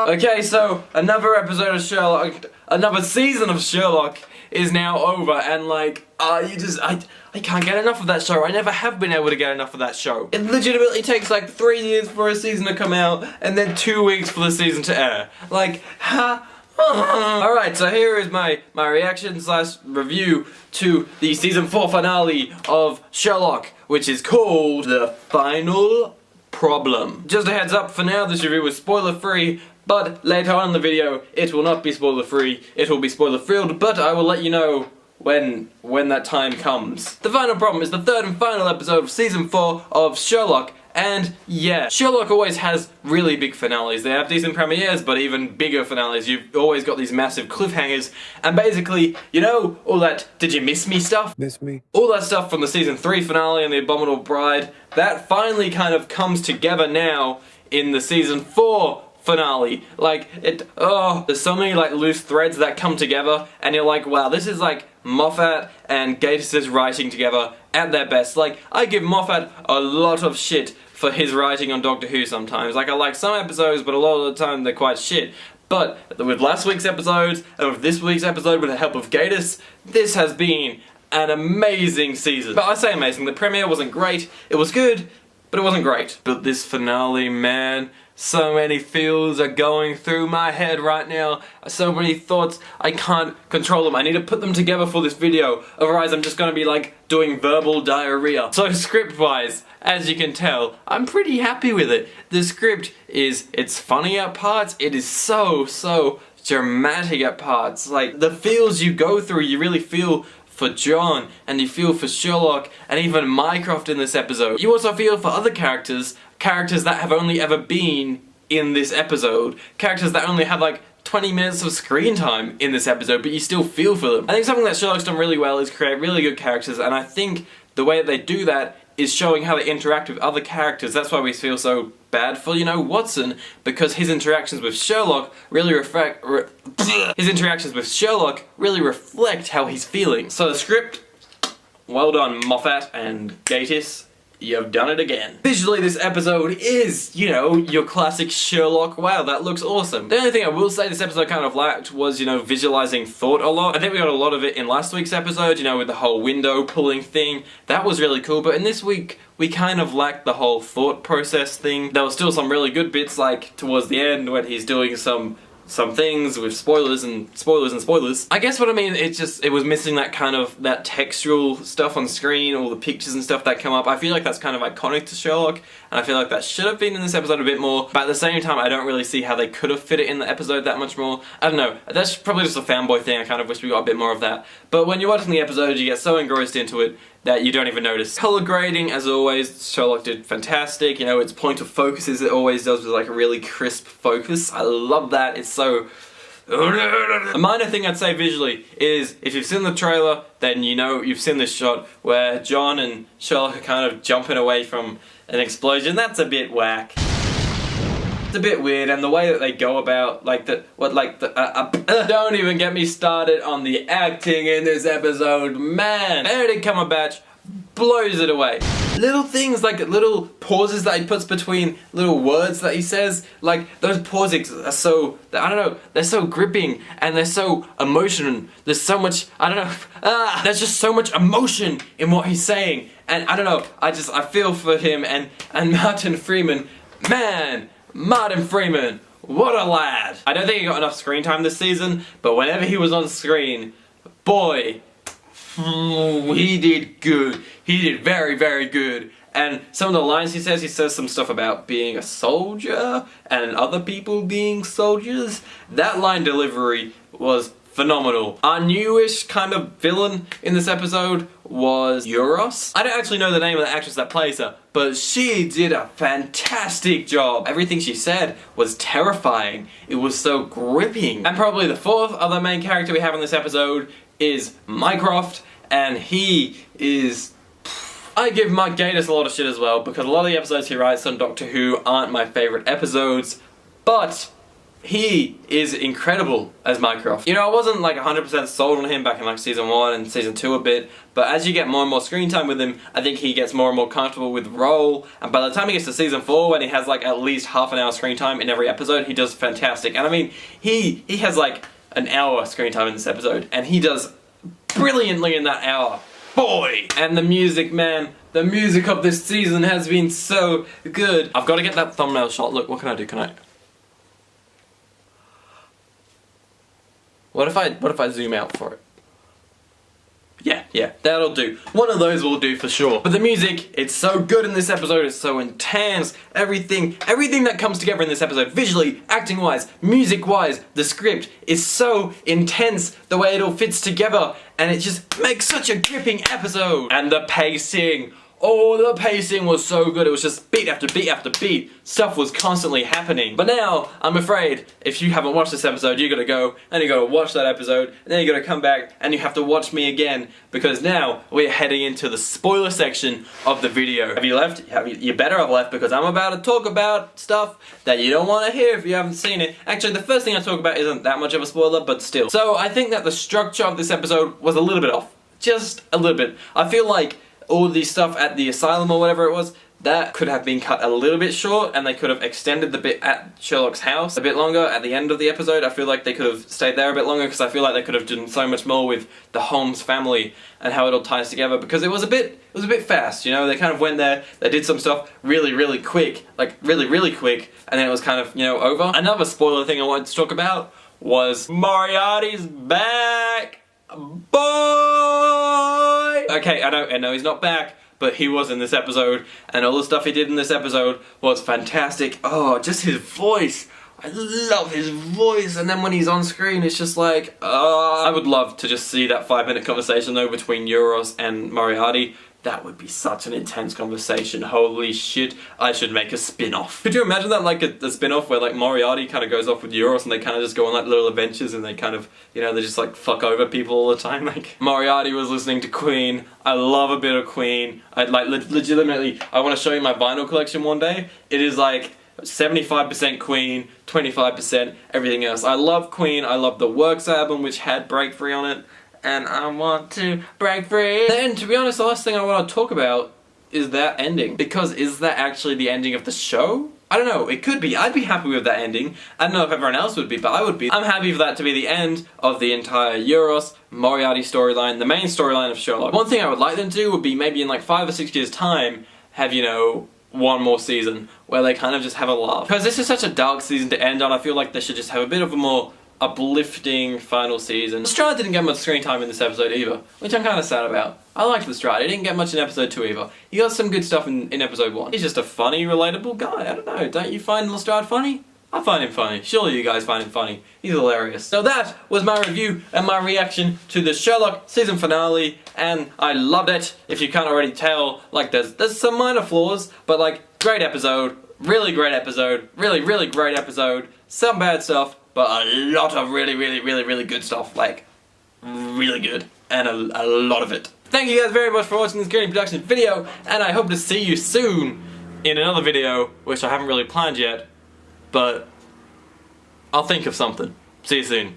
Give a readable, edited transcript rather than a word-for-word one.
Okay, so another episode of Sherlock, another season of Sherlock is now over, and like, I can't get enough of that show. I never have been able to get enough of that show. It legitimately takes like 3 years for a season to come out, and then 2 weeks for the season to air. Like, Alright, so here is my reaction / review to the season 4 finale of Sherlock, which is called The Final Problem. Just a heads up, for now this review is spoiler free, but later on in the video it will not be spoiler free, it will be spoiler filled, but I will let you know when that time comes. The Final Problem is the third and final episode of season 4 of Sherlock, and yeah, Sherlock always has really big finales. They have decent premieres, but even bigger finales. You've always got these massive cliffhangers, and basically, you know, all that "did you miss me" stuff? Miss me? All that stuff from the season 3 finale and the Abominable Bride, that finally kind of comes together now in the season 4 finale. Like, there's so many like loose threads that come together, and you're like, wow, this is like Moffat and Gatiss' writing together at their best. Like, I give Moffat a lot of shit for his writing on Doctor Who sometimes. Like, I like some episodes, but a lot of the time they're quite shit. But with last week's episodes, and with this week's episode with the help of Gatiss, this has been an amazing season. But I say amazing, the premiere wasn't great, it was good, but it wasn't great. But this finale, man, so many feels are going through my head right now. So many thoughts, I can't control them. I need to put them together for this video, otherwise I'm just gonna be like doing verbal diarrhea. So script-wise, as you can tell, I'm pretty happy with it. The script it's funny at parts, it is so dramatic at parts. Like, the feels you go through, you really feel for John, and you feel for Sherlock, and even Mycroft in this episode. You also feel for other characters that have only ever been in this episode, characters that only have like 20 minutes of screen time in this episode, but you still feel for them. I think something that Sherlock's done really well is create really good characters, and I think the way that they do that is showing how they interact with other characters. That's why we feel so bad for, you know, Watson, because his interactions with Sherlock really reflect how he's feeling. So the script, well done Moffat and Gatiss. You've done it again. Visually, this episode is, you know, your classic Sherlock. Wow, that looks awesome. The only thing I will say this episode kind of lacked was, you know, visualizing thought a lot. I think we got a lot of it in last week's episode, you know, with the whole window pulling thing. That was really cool, but in this week, we kind of lacked the whole thought process thing. There was still some really good bits, like towards the end when he's doing some things with spoilers. I guess what I mean, it was missing that kind of, that textural stuff on screen, all the pictures and stuff that come up. I feel like that's kind of iconic to Sherlock, and I feel like that should have been in this episode a bit more, but at the same time, I don't really see how they could have fit it in the episode that much more. I don't know, that's probably just a fanboy thing, I kind of wish we got a bit more of that. But when you're watching the episode, you get so engrossed into it that you don't even notice. Color grading, as always, Sherlock did fantastic. You know, its point of focus as it always does with like a really crisp focus. I love that, it's so... A minor thing I'd say visually is, if you've seen the trailer, then you know you've seen this shot where John and Sherlock are kind of jumping away from an explosion. That's a bit whack. It's a bit weird, and the way that they go about, like don't even get me started on the acting in this episode, man! Benedict Cumberbatch blows it away. Little things, like little pauses that he puts between little words that he says, like those pauses are so, I don't know, they're so gripping and they're so emotional. There's so much, I don't know, there's just so much emotion in what he's saying, and I don't know, I feel for him and Martin Freeman, man! Martin Freeman, what a lad! I don't think he got enough screen time this season, but whenever he was on screen, boy, he did good. He did very good. And some of the lines he says some stuff about being a soldier and other people being soldiers. That line delivery was phenomenal. Our newish kind of villain in this episode was Euros. I don't actually know the name of the actress that plays her, but she did a fantastic job. Everything she said was terrifying. It was so gripping. And probably the fourth other main character we have in this episode is Mycroft, and he is... I give Mark Gatiss a lot of shit as well, because a lot of the episodes he writes on Doctor Who aren't my favourite episodes, but he is incredible as Mycroft. You know, I wasn't like 100% sold on him back in like season 1 and season 2 a bit, but as you get more and more screen time with him, I think he gets more and more comfortable with the role, and by the time he gets to season 4, when he has like at least half an hour screen time in every episode, he does fantastic. And I mean, he has like an hour screen time in this episode, and he does brilliantly in that hour. Boy! And the music, man, the music of this season has been so good. I've got to get that thumbnail shot. Look, what can I do? Can I... What if I zoom out for it? Yeah, that'll do. One of those will do for sure. But the music, it's so good in this episode, it's so intense, everything that comes together in this episode, visually, acting-wise, music-wise, the script is so intense, the way it all fits together, and it just makes such a gripping episode. And the pacing. Oh, the pacing was so good. It was just beat after beat after beat. Stuff was constantly happening. But now, I'm afraid, if you haven't watched this episode, you gotta go, and you gotta watch that episode, and then you gotta come back, and you have to watch me again, because now, we're heading into the spoiler section of the video. Have you left? You better have left, because I'm about to talk about stuff that you don't want to hear if you haven't seen it. Actually, the first thing I talk about isn't that much of a spoiler, but still. So, I think that the structure of this episode was a little bit off. Just a little bit. I feel like all the stuff at the asylum or whatever it was, that could have been cut a little bit short, and they could have extended the bit at Sherlock's house a bit longer at the end of the episode. I feel like they could have stayed there a bit longer, because I feel like they could have done so much more with the Holmes family and how it all ties together, because it was a bit fast, you know. They kind of went there, they did some stuff really quick, like really quick, and then it was kind of, you know, over. Another spoiler thing I wanted to talk about was Moriarty's back! Boy! Okay, I know he's not back, but he was in this episode, and all the stuff he did in this episode was fantastic. Oh, just his voice. I love his voice, and then when he's on screen, it's just like, I would love to just see that 5-minute conversation though between Euros and Moriarty. That would be such an intense conversation. Holy shit, I should make a spin-off. Could you imagine that, like a spin-off where like Moriarty kind of goes off with Euros and they kind of just go on like little adventures and they kind of, you know, they just like fuck over people all the time. Like, Moriarty was listening to Queen. I love a bit of Queen. I'd like legitimately, I want to show you my vinyl collection one day. It is like 75% Queen, 25% everything else. I love Queen. I love the Works album, which had Break Free on it. And I want to break free. And to be honest, the last thing I want to talk about is that ending. Because is that actually the ending of the show? I don't know, it could be. I'd be happy with that ending. I don't know if everyone else would be, but I would be. I'm happy for that to be the end of the entire Euros Moriarty storyline, the main storyline of Sherlock. One thing I would like them to do would be maybe in like 5 or 6 years' time, have, you know, one more season where they kind of just have a laugh. Because this is such a dark season to end on, I feel like they should just have a bit of a more uplifting final season. Lestrade didn't get much screen time in this episode either, which I'm kind of sad about. I liked Lestrade. He didn't get much in episode 2 either. He got some good stuff in episode 1. He's just a funny, relatable guy. I don't know. Don't you find Lestrade funny? I find him funny. Surely you guys find him funny. He's hilarious. So that was my review and my reaction to the Sherlock season finale, and I loved it. If you can't already tell, like there's some minor flaws, but like great episode, really great episode, really great episode, some bad stuff, but a lot of really good stuff, like, really good, and a lot of it. Thank you guys very much for watching this Greeny Production video, and I hope to see you soon in another video, which I haven't really planned yet, but I'll think of something. See you soon.